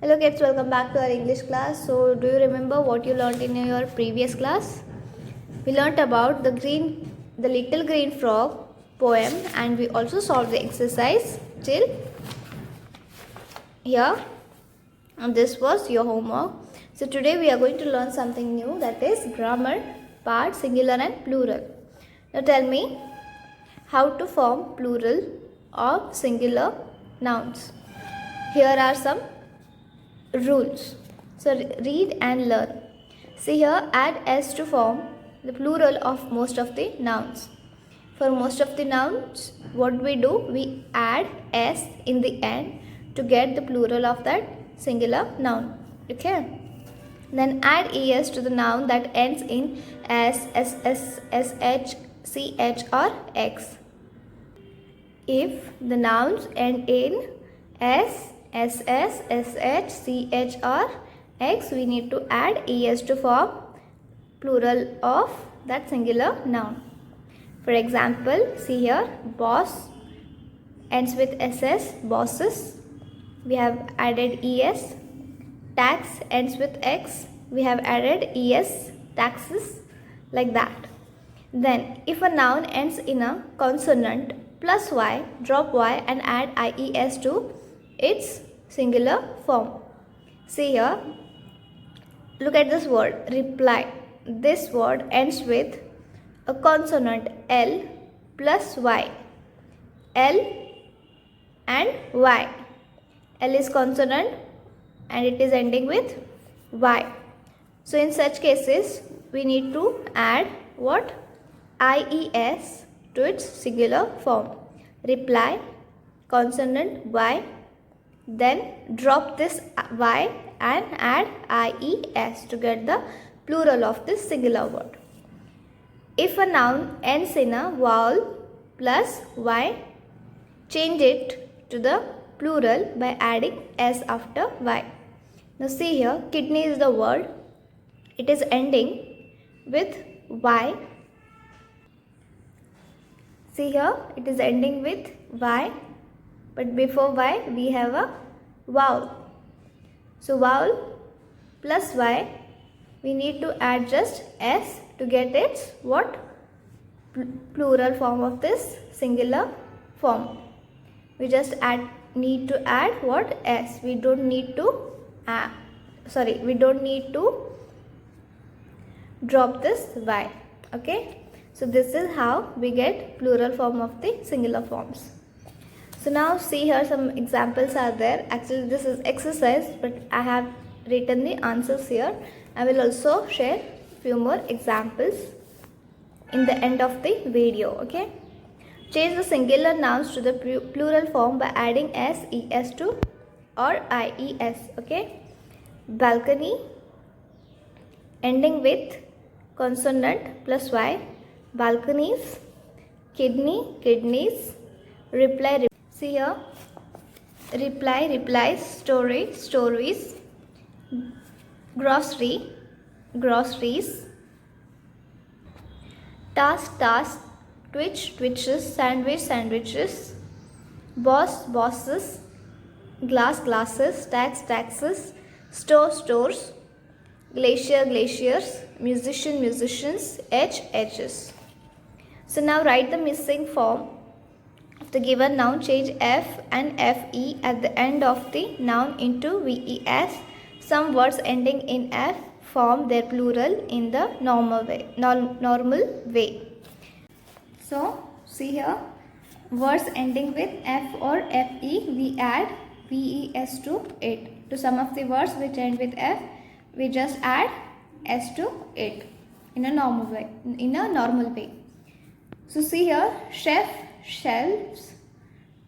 Hello kids, welcome back to our English class. So do you remember what you learned in your previous class? We learnt about the little green frog poem, and we also solved the exercise till here, and this was your homework. So today we are going to learn something new, that is grammar part singular and plural. Now tell me how to form plural of singular nouns. Here are some rules. So read and learn. See here, add s to form the plural of most of the nouns. For most of the nouns, what we do? We add s in the end to get the plural of that singular noun. Okay. Then add es to the noun that ends in s, sh, ch or x. If the nouns end in s, ss, sh, ch or x, we need to add es to form plural of that singular noun. For example, see here, boss ends with ss, bosses. We have added es. Tax ends with x. We have added es, taxes, like that. Then, if a noun ends in a consonant plus y, drop y and add ies to its singular form. See here, look at this word, reply. This word ends with a consonant L plus Y. L and Y. L is consonant and it is ending with Y. So in such cases, we need to add what? IES to its singular form. Reply, consonant Y, then drop this Y and add IES to get the plural of this singular word. If a noun ends in a vowel plus Y, change it to the plural by adding S after Y. Now see here, kidney is the word. It is ending with Y. See here, it is ending with Y, but before Y we have a vowel. So vowel plus Y, we need to add just S to get its what? Plural form of this singular form. We just need to add what? S. We don't need to drop this Y. Okay. So this is how we get plural form of the singular forms. So now see here, some examples are there. Actually this is exercise, but I have written the answers here. I will also share few more examples in the end of the video. Okay. Change the singular nouns to the plural form by adding s, es to or ies. Okay. Balcony ending with consonant plus y. Balconies. Kidney, kidneys. Reply. See here, reply, replies. Story, stories. Grocery, groceries. Task, task. Twitch, twitches. Sandwich, sandwiches. Boss, bosses. Glass, glasses. Tax, taxes. Store, stores. Glacier, glaciers. Musician, musicians. Edge, edges. So now write the missing form of the given noun. Change f and fe at the end of the noun into ves. Some words ending in f form their plural in the normal way. So see here, words ending with f or fe, we add ves to it. To some of the words which end with f, we just add s to it in a normal way. So see here, chef, shelves,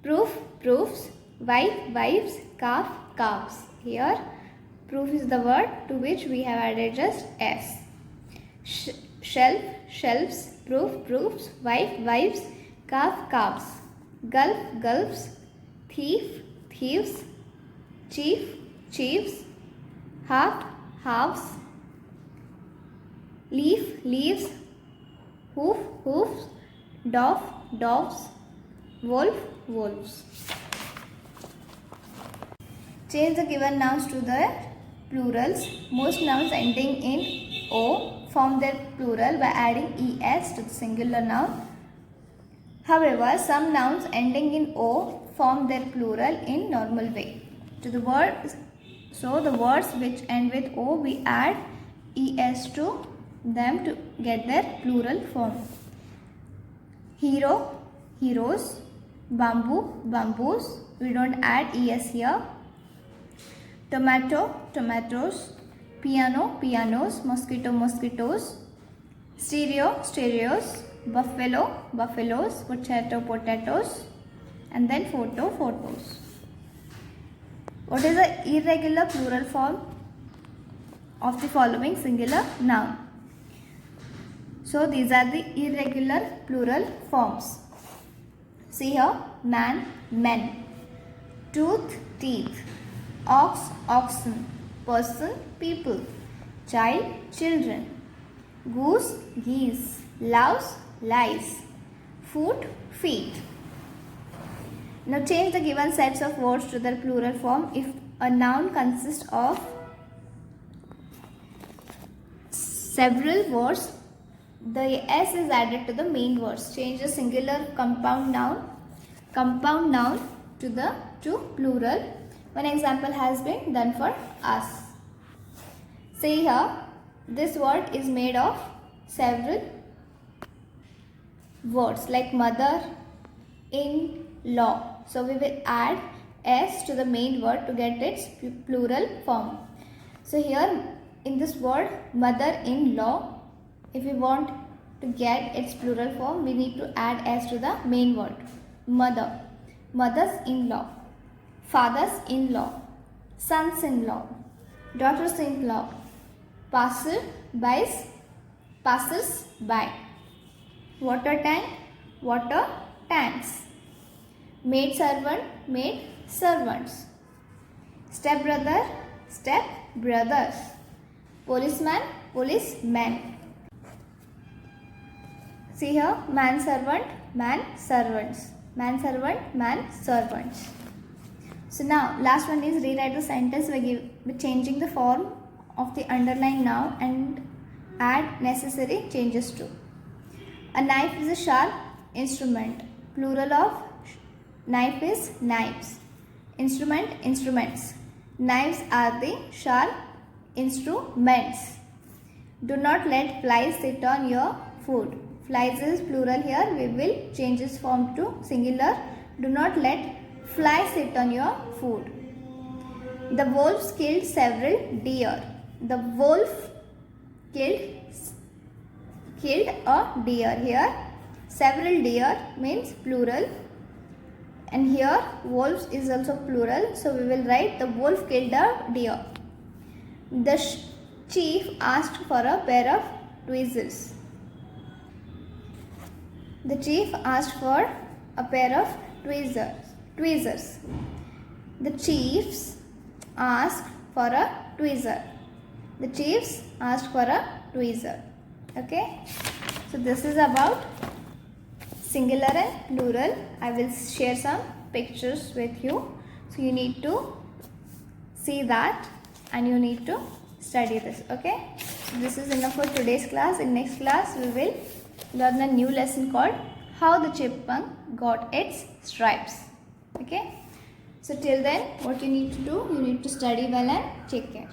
proof, proofs, wife, wives, calf, calves. Here, proof is the word to which we have added just s. Shelf, shelves, proof, proofs, wife, wives, calf, calves. Gulf, gulfs, thief, thieves, chief, chiefs, half, halves, leaf, leaves, hoof, hoofs, dove, doves, wolf, wolves. Change the given nouns to the plurals. Most nouns ending in O form their plural by adding es to the singular noun. However, some nouns ending in O form their plural in normal way. The words which end with O, we add es to them to get their plural form. Hero, heroes. Bamboo, bamboos. We don't add es here. Tomato, tomatoes. Piano, pianos. Mosquito, mosquitoes. Stereo, stereos. Buffalo, buffaloes. Potato, potatoes. And then photo, photos. What is the irregular plural form of the following singular noun? So these are the irregular plural forms. See here, man, men. Tooth, teeth. Ox, oxen. Person, people. Child, children. Goose, geese. Louse, lice. Foot, feet. Now change the given sets of words to their plural form. If a noun consists of several words, the s is added to the main words. Change the singular compound noun to plural. One example has been done for us. See here, this word is made of several words like mother, in-law. So we will add s to the main word to get its plural form. So here in this word mother-in-law, if we want to get its plural form, we need to add s to the main word. Mother, mothers-in-law. Fathers-in-law. Sons-in-law. Daughters-in-law. Passers-by. Water tank, water tanks. Maid servant, maid servants. Stepbrother, step brothers. Policeman, policemen. See here, man servant, man servants. Man servant, man servants. So now last one is rewrite the sentence by changing the form of the underlying noun and add necessary changes to. A knife is a sharp instrument. Plural of knife is knives. Instrument, instruments. Knives are the sharp instruments. Do not let flies sit on your food. Flies is plural here. We will change its form to singular. Do not let flies sit on your food. The wolves killed several deer. The wolf killed a deer. Here several deer means plural, and here wolves is also plural, so we will write the wolf killed a deer. The chief asked for a pair of tweezers. The chief asked for a pair of tweezers. The chiefs asked for a tweezer. The chiefs asked for a tweezer. Okay. So this is about singular and plural. I will share some pictures with you. So you need to see that and you need to study this. Okay. So this is enough for today's class. In next class we will learn a new lesson called How the Chipmunk Got Its Stripes. Okay. So till then what you need to do, you need to study well and take care.